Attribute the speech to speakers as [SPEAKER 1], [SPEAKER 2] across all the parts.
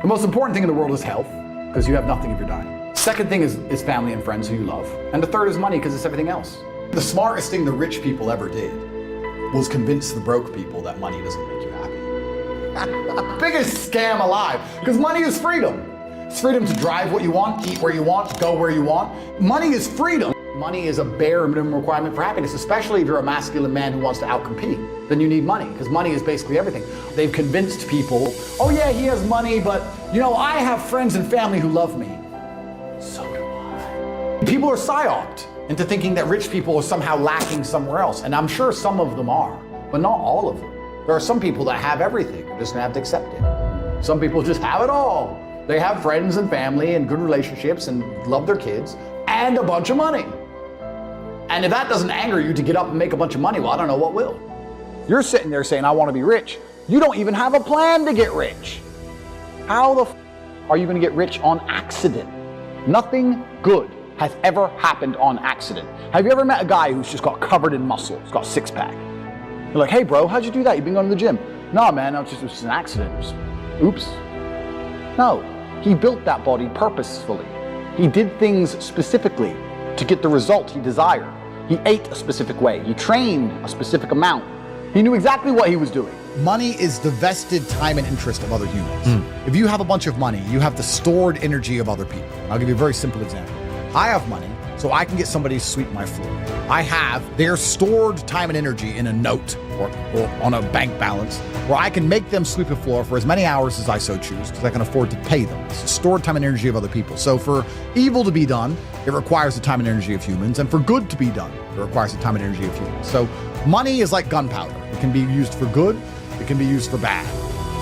[SPEAKER 1] The most important thing in the world is health, because you have nothing if you're dying. Second thing is family and friends who you love. And the third is money, because it's everything else. The smartest thing the rich people ever did was convince the broke people that money doesn't make you happy. Biggest scam alive, because money is freedom. It's freedom to drive what you want, eat where you want, go where you want. Money is freedom. Money is a bare minimum requirement for happiness, especially if you're a masculine man who wants to outcompete. Then you need money, because money is basically everything. They've convinced people, oh yeah, he has money, but you know, I have friends and family who love me. So do I. People are psyoped into thinking that rich people are somehow lacking somewhere else, and I'm sure some of them are, but not all of them. There are some people that have everything, they're just gonna have to accept it. Some people just have it all. They have friends and family and good relationships and love their kids and a bunch of money. And if that doesn't anger you to get up and make a bunch of money, well, I don't know what will. You're sitting there saying, I want to be rich. You don't even have a plan to get rich. How the are you going to get rich on accident? Nothing good has ever happened on accident. Have you ever met a guy who's just got covered in muscle? He's got a six-pack. You're like, hey bro, how'd you do that? You've been going to the gym. No man, it was just an accident. Oops. No, he built that body purposefully. He did things specifically to get the result he desired. He ate a specific way. He trained a specific amount. He knew exactly what he was doing.
[SPEAKER 2] Money is the vested time and interest of other humans. If you have a bunch of money, you have the stored energy of other people. I'll give you a very simple example. I have money, so I can get somebody to sweep my floor. I have their stored time and energy in a note or on a bank balance where I can make them sweep a floor for as many hours as I so choose because I can afford to pay them. It's the stored time and energy of other people. So for evil to be done, it requires the time and energy of humans, and for good to be done, it requires the time and energy of humans. So money is like gunpowder. It can be used for good, it can be used for bad.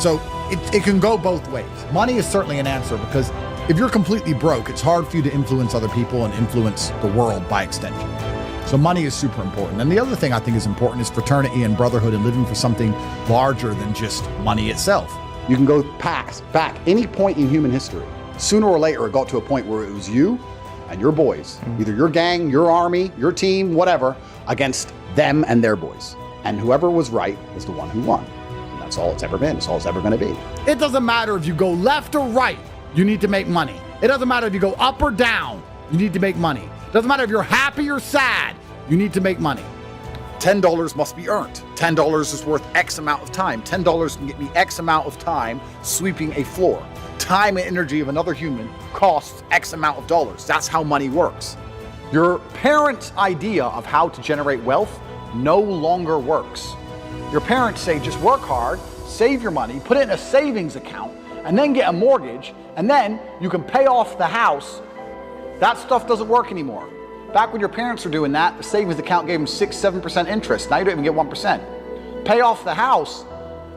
[SPEAKER 2] So it can go both ways. Money is certainly an answer because if you're completely broke, it's hard for you to influence other people and influence the world by extension. So money is super important. And the other thing I think is important is fraternity and brotherhood and living for something larger than just money itself.
[SPEAKER 1] You can go back any point in human history. Sooner or later, it got to a point where it was you and your boys, either your gang, your army, your team, whatever, against them and their boys. And whoever was right was the one who won. And that's all it's ever been. It's all it's ever going to be.
[SPEAKER 2] It doesn't matter if you go left or right, you need to make money. It doesn't matter if you go up or down, you need to make money. It doesn't matter if you're happy or sad, you need to make money.
[SPEAKER 1] $10 must be earned. $10 is worth X amount of time. $10 can get me X amount of time sweeping a floor. Time and energy of another human costs X amount of dollars. That's how money works. Your parents' idea of how to generate wealth no longer works. Your parents say just work hard, save your money, put it in a savings account, and then get a mortgage, and then you can pay off the house. That stuff doesn't work anymore. Back when your parents were doing that, the savings account gave them 6-7% interest. Now you don't even get 1%. Pay off the house.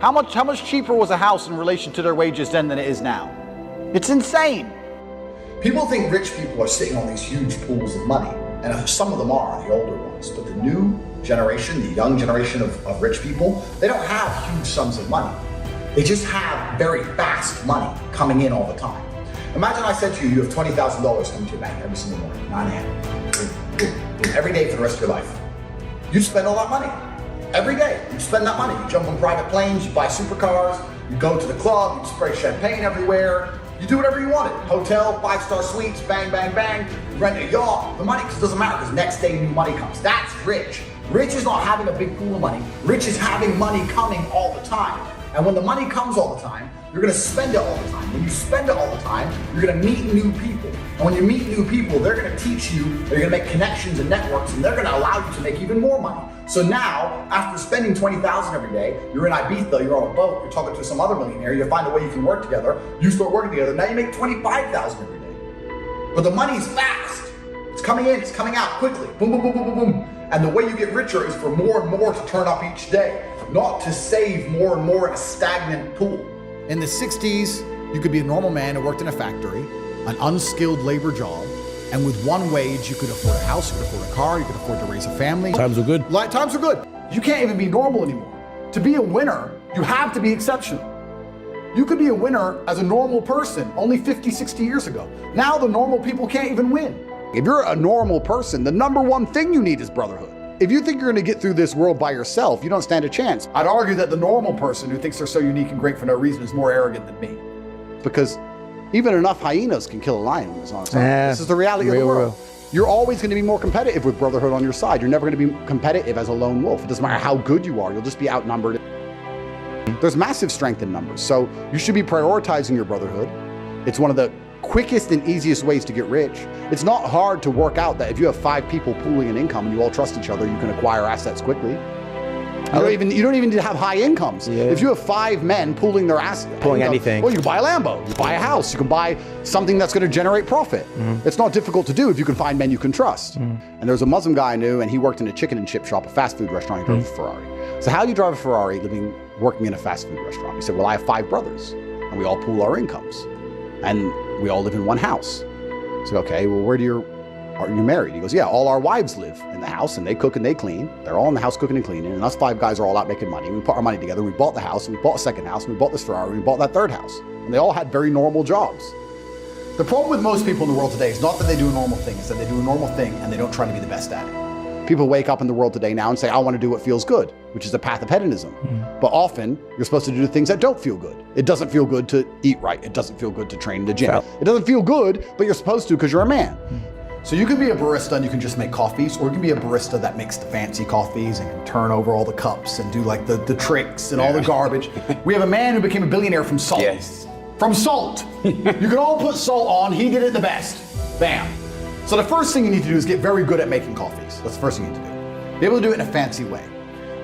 [SPEAKER 1] How much cheaper was a house in relation to their wages then than it is now? It's insane.
[SPEAKER 3] People think rich people are sitting on these huge pools of money, and some of them are, the older ones, but the new generation, the young generation of rich people, they don't have huge sums of money. They just have very fast money coming in all the time. Imagine I said to you, you have $20,000 coming to your bank every single morning, 9 a.m. Every day for the rest of your life. You spend all that money. Every day, you spend that money. You jump on private planes, you buy supercars, you go to the club, you spray champagne everywhere, you do whatever you wanted. Hotel, 5-star suites, bang, bang, bang. You rent a yacht, the money, because it doesn't matter, because next day new money comes. That's rich. Rich is not having a big pool of money. Rich is having money coming all the time. And when the money comes all the time, you're gonna spend it all the time. When you spend it all the time, you're gonna meet new people. And when you meet new people, they're gonna teach you, they're gonna make connections and networks, and they're gonna allow you to make even more money. So now, after spending $20,000 every day, you're in Ibiza, you're on a boat, you're talking to some other millionaire, you find a way you can work together, you start working together, now you make $25,000 every day. But the money's fast. It's coming in, it's coming out quickly. Boom, boom, boom, boom, boom, boom. And the way you get richer is for more and more to turn up each day, not to save more and more in a stagnant pool.
[SPEAKER 2] In the 60s, you could be a normal man who worked in a factory, an unskilled labor job, and with one wage, you could afford a house, you could afford a car, you could afford to raise a family.
[SPEAKER 4] Times are good.
[SPEAKER 2] Times are good.
[SPEAKER 1] You can't even be normal anymore. To be a winner, you have to be exceptional. You could be a winner as a normal person only 50, 60 years ago. Now the normal people can't even win. If you're a normal person, the number one thing you need is brotherhood. If you think you're going to get through this world by yourself, you don't stand a chance. I'd argue that the normal person who thinks they're so unique and great for no reason is more arrogant than me.
[SPEAKER 2] because even enough hyenas can kill a lion when it's on its own.
[SPEAKER 4] Yeah,
[SPEAKER 2] This is the reality of the
[SPEAKER 4] real,
[SPEAKER 2] world.
[SPEAKER 4] real.
[SPEAKER 2] You're always going to be more competitive with Brotherhood on your side. You're never going to be competitive as a lone wolf. It doesn't matter how good you are. You'll just be outnumbered. There's massive strength in numbers. So you should be prioritizing your Brotherhood. It's one of the quickest and easiest ways to get rich. It's not hard to work out that if you have 5 people pooling an income and you all trust each other, you can acquire assets quickly. You don't even need to have high incomes.
[SPEAKER 4] Yeah.
[SPEAKER 2] If you have 5 men pooling their assets,
[SPEAKER 4] anything.
[SPEAKER 2] well, you can buy a Lambo, you buy a house, you can buy something that's going to generate profit. It's not difficult to do if you can find men you can trust. And there's a Muslim guy I knew, and he worked in a chicken and chip shop, a fast food restaurant. He drove a Ferrari. So how do you drive a Ferrari working in a fast food restaurant? He said, well, I have 5 brothers, and we all pool our incomes, and we all live in one house. I said, okay, well, are you married? He goes, yeah, all our wives live in the house and they cook and they clean. They're all in the house cooking and cleaning, and us 5 guys are all out making money. We put our money together, we bought the house, and we bought a second house, and we bought this Ferrari, and we bought that 3rd house. And they all had very normal jobs. The problem with most people in the world today is not that they do a normal thing, it's that they do a normal thing and they don't try to be the best at it. People wake up in the world today now and say, I want to do what feels good, which is the path of hedonism. But often, you're supposed to do things that don't feel good. It doesn't feel good to eat right. It doesn't feel good to train in the gym. It doesn't feel good, but you're supposed to because you're a man. So you can be a barista and you can just make coffees, or you can be a barista that makes the fancy coffees and can turn over all the cups and do like the tricks and all the garbage. We have a man who became a billionaire from salt.
[SPEAKER 1] Yes.
[SPEAKER 2] From salt. You can all put salt on, he did it the best. Bam. So the first thing you need to do is get very good at making coffees. That's the first thing you need to do. Be able to do it in a fancy way.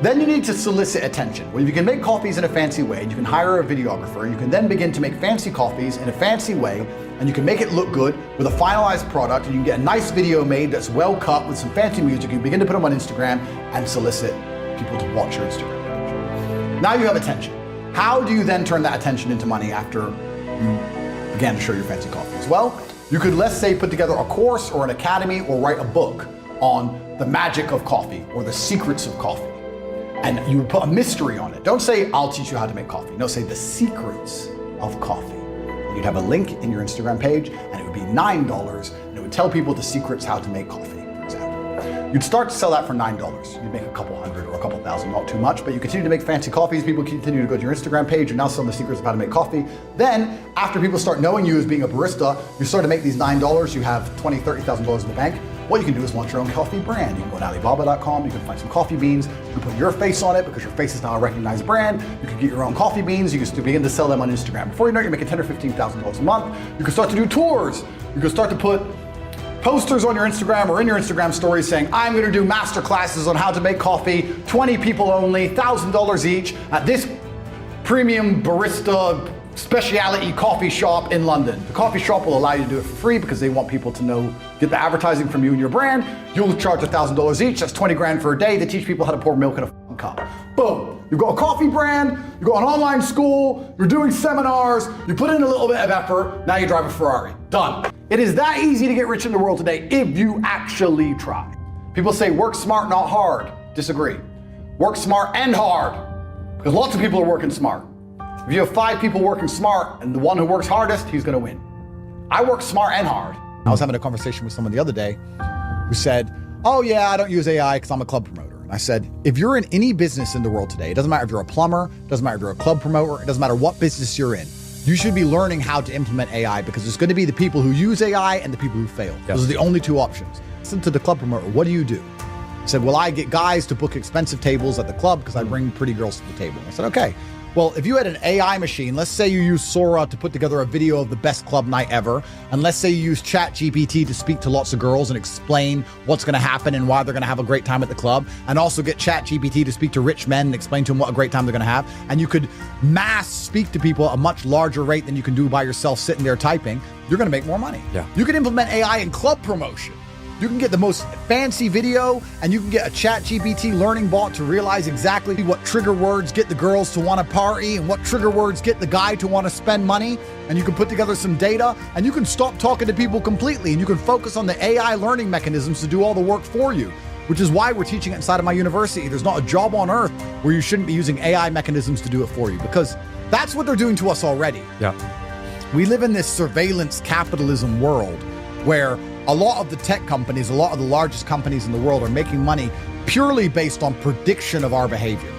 [SPEAKER 2] Then you need to solicit attention. Well, if you can make coffees in a fancy way, you can hire a videographer, you can then begin to make fancy coffees in a fancy way, and you can make it look good with a finalized product, and you can get a nice video made that's well cut with some fancy music. You can begin to put them on Instagram and solicit people to watch your Instagram page. Now you have attention. How do you then turn that attention into money after you began to show your fancy coffees? Well, you could, let's say, put together a course or an academy or write a book on the magic of coffee or the secrets of coffee. And you would put a mystery on it. Don't say, I'll teach you how to make coffee. No, say the secrets of coffee. And you'd have a link in your Instagram page, and it would be $9, and it would tell people the secrets how to make coffee, for example. You'd start to sell that for $9. You'd make a couple hundred or a couple thousand, not too much, but you continue to make fancy coffees. People continue to go to your Instagram page. You're now selling the secrets of how to make coffee. Then, after people start knowing you as being a barista, you start to make these $9. You have $20,000, $30,000 in the bank. What you can do is launch your own coffee brand. You can go to Alibaba.com, you can find some coffee beans, you can put your face on it because your face is now a recognized brand. You can get your own coffee beans, you can begin to sell them on Instagram. Before you know it, you're making $10,000 or $15,000 a month. You can start to do tours. You can start to put posters on your Instagram or in your Instagram stories saying, I'm gonna do master classes on how to make coffee, 20 people only, $1,000 each at this premium barista specialty coffee shop in London. The coffee shop will allow you to do it for free because they want people to know, get the advertising from you and your brand. You'll charge $1,000 each, that's 20 grand for a day. They teach people how to pour milk in a cup. Boom, you've got a coffee brand, you've got an online school, you're doing seminars, you put in a little bit of effort, now you drive a Ferrari, done. It is that easy to get rich in the world today if you actually try. People say work smart, not hard. Disagree. Work smart and hard, because lots of people are working smart. If you have 5 people working smart and the one who works hardest, he's gonna win. I work smart and hard. I was having a conversation with someone the other day who said, oh yeah, I don't use AI because I'm a club promoter. And I said, if you're in any business in the world today, it doesn't matter if you're a plumber, it doesn't matter if you're a club promoter, it doesn't matter what business you're in, you should be learning how to implement AI because there's gonna be the people who use AI and the people who fail. Yes. Those are the only 2 options. Listen to the club promoter, what do? He said, well, I get guys to book expensive tables at the club because I bring pretty girls to the table. I said, okay. Well, if you had an AI machine, let's say you use Sora to put together a video of the best club night ever, and let's say you use ChatGPT to speak to lots of girls and explain what's going to happen and why they're going to have a great time at the club, and also get ChatGPT to speak to rich men and explain to them what a great time they're going to have, and you could mass speak to people at a much larger rate than you can do by yourself sitting there typing, you're going to make more money. Yeah. You can implement AI in club promotion. You can get the most fancy video, and you can get a ChatGPT learning bot to realize exactly what trigger words get the girls to want to party and what trigger words get the guy to want to spend money. And you can put together some data, and you can stop talking to people completely, and you can focus on the AI learning mechanisms to do all the work for you, which is why we're teaching it inside of my university. There's not a job on earth where you shouldn't be using AI mechanisms to do it for you, because that's what they're doing to us already. Yeah. We live in this surveillance capitalism world where a lot of the tech companies, a lot of the largest companies in the world are making money purely based on prediction of our behavior.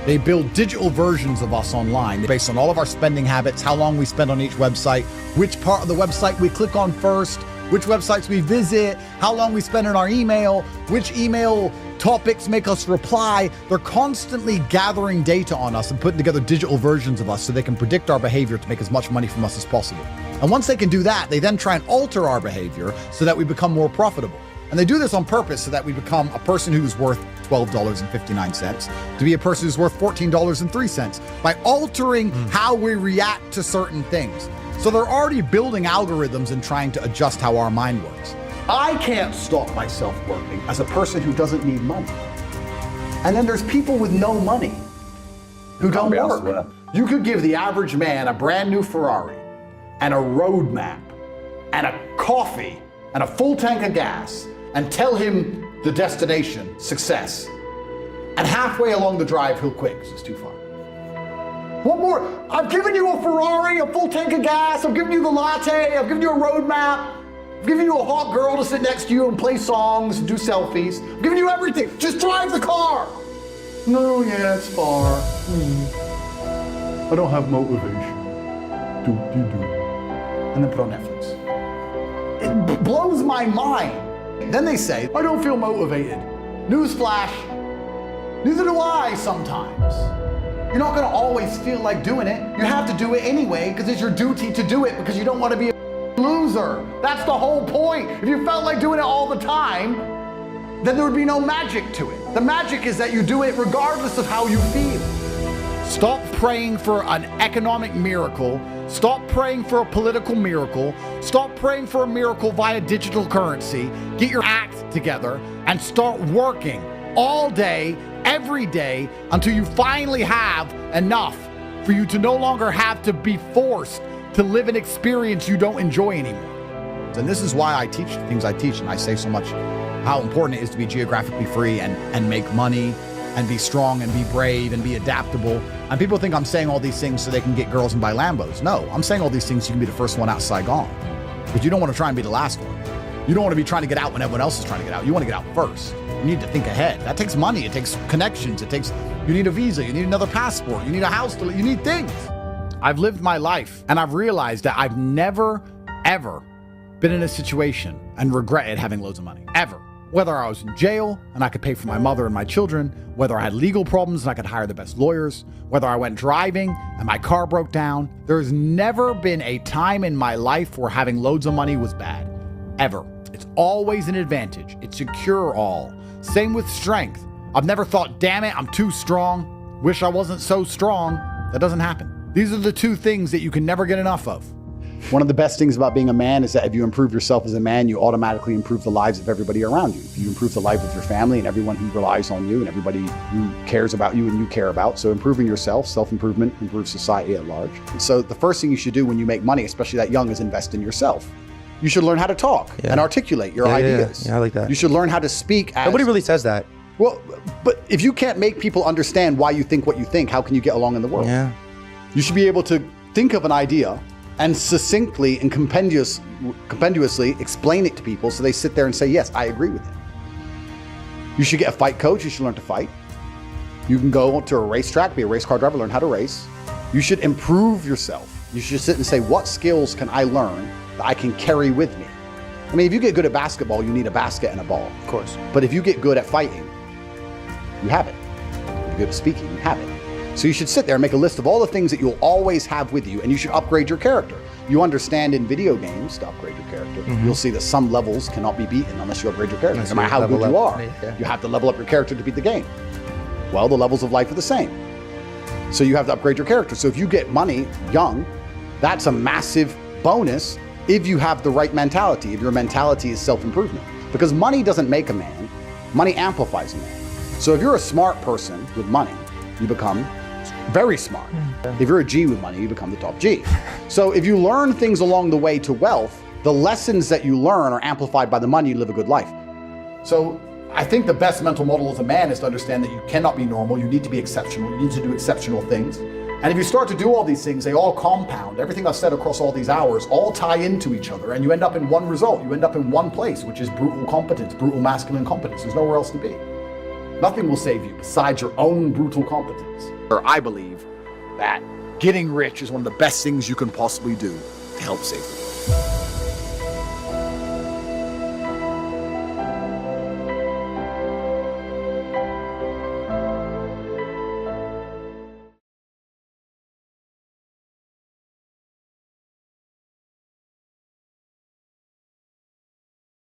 [SPEAKER 2] They build digital versions of us online based on all of our spending habits, how long we spend on each website, which part of the website we click on first, which websites we visit, how long we spend on our email, which email topics make us reply. They're constantly gathering data on us and putting together digital versions of us so they can predict our behavior to make as much money from us as possible. And once they can do that, they then try and alter our behavior so that we become more profitable. And they do this on purpose so that we become a person who's worth $12.59 to be a person who's worth $14.03 by altering how we react to certain things. So they're already building algorithms and trying to adjust how our mind works.
[SPEAKER 1] I can't stop myself working as a person who doesn't need money. And then there's people with no money who don't work. You could give the average man a brand new Ferrari and a road map and a coffee and a full tank of gas and tell him the destination, success. And halfway along the drive, he'll quit because it's too far. What more? I've given you a Ferrari, a full tank of gas, I've given you the latte, I've given you a road map, I've given you a hot girl to sit next to you and play songs and do selfies. I've given you everything. Just drive the car. No, yeah, it's far. I don't have motivation. And then put on Netflix. It blows my mind. Then they say, I don't feel motivated. Newsflash, neither do I sometimes. You're not gonna always feel like doing it. You have to do it anyway because it's your duty to do it because you don't want to be a loser. That's the whole point. If you felt like doing it all the time, then there would be no magic to it. The magic is that you do it regardless of how you feel.
[SPEAKER 2] Stop praying for an economic miracle. Stop praying for a political miracle. Stop praying for a miracle via digital currency. Get your act together and start working all day, every day, until you finally have enough for you to no longer have to be forced to live an experience you don't enjoy anymore. And this is why I teach the things I teach, and I say so much how important it is to be geographically free and make money and be strong and be brave and be adaptable. And people think I'm saying all these things so they can get girls and buy Lambos. No, I'm saying all these things so you can be the first one out Saigon. But you don't want to try and be the last one. You don't want to be trying to get out when everyone else is trying to get out. You want to get out first. You need to think ahead. That takes money. It takes connections. You need a visa. You need another passport. You need a house to live. You need things. I've lived my life and I've realized that I've never, ever been in a situation and regretted having loads of money. Ever. Whether I was in jail and I could pay for my mother and my children, whether I had legal problems and I could hire the best lawyers, whether I went driving and my car broke down, there's never been a time in my life where having loads of money was bad. Ever. It's always an advantage. It's a cure-all. Same with strength. I've never thought, damn it, I'm too strong. Wish I wasn't so strong. That doesn't happen. These are the two things that you can never get enough of.
[SPEAKER 1] One of the best things about being a man is that if you improve yourself as a man, you automatically improve the lives of everybody around you. If you improve the life of your family and everyone who relies on you and everybody who cares about you and you care about. So improving yourself, self-improvement, improves society at large. And so the first thing you should do when you make money, especially that young, is invest in yourself. You should learn how to talk and articulate your ideas.
[SPEAKER 4] Yeah, I like that.
[SPEAKER 1] You should learn how to speak as...
[SPEAKER 4] Nobody really says that.
[SPEAKER 1] Well, but if you can't make people understand why you think what you think, how can you get along in the world?
[SPEAKER 4] Yeah.
[SPEAKER 1] You should be able to think of an idea and succinctly and compendiously explain it to people so they sit there and say, yes, I agree with it. You should get a fight coach. You should learn to fight. You can go to a racetrack, be a race car driver, learn how to race. You should improve yourself. You should sit and say, what skills can I learn that I can carry with me? I mean, if you get good at basketball, you need a basket and a ball.
[SPEAKER 4] Of course.
[SPEAKER 1] But if you get good at fighting, you have it. If you're good at speaking, you have it. So you should sit there and make a list of all the things that you'll always have with you, and you should upgrade your character. You understand in video games to upgrade your character. You'll see that some levels cannot be beaten unless you upgrade your character. No matter how good you are, you have to level up your character to beat the game. Well, the levels of life are the same. So you have to upgrade your character. So if you get money young, that's a massive bonus if you have the right mentality, if your mentality is self-improvement. Because money doesn't make a man, money amplifies a man. So if you're a smart person with money, you become very smart. If you're a G with money, you become the top G. So if you learn things along the way to wealth, the lessons that you learn are amplified by the money, you live a good life. So I think the best mental model as a man is to understand that you cannot be normal, you need to be exceptional, you need to do exceptional things. And if you start to do all these things, they all compound. Everything I've said across all these hours all tie into each other, and you end up in one result. You end up in one place, which is brutal competence, brutal masculine competence. There's nowhere else to be. Nothing will save you besides your own brutal competence.
[SPEAKER 2] I believe that getting rich is one of the best things you can possibly do to help save the world.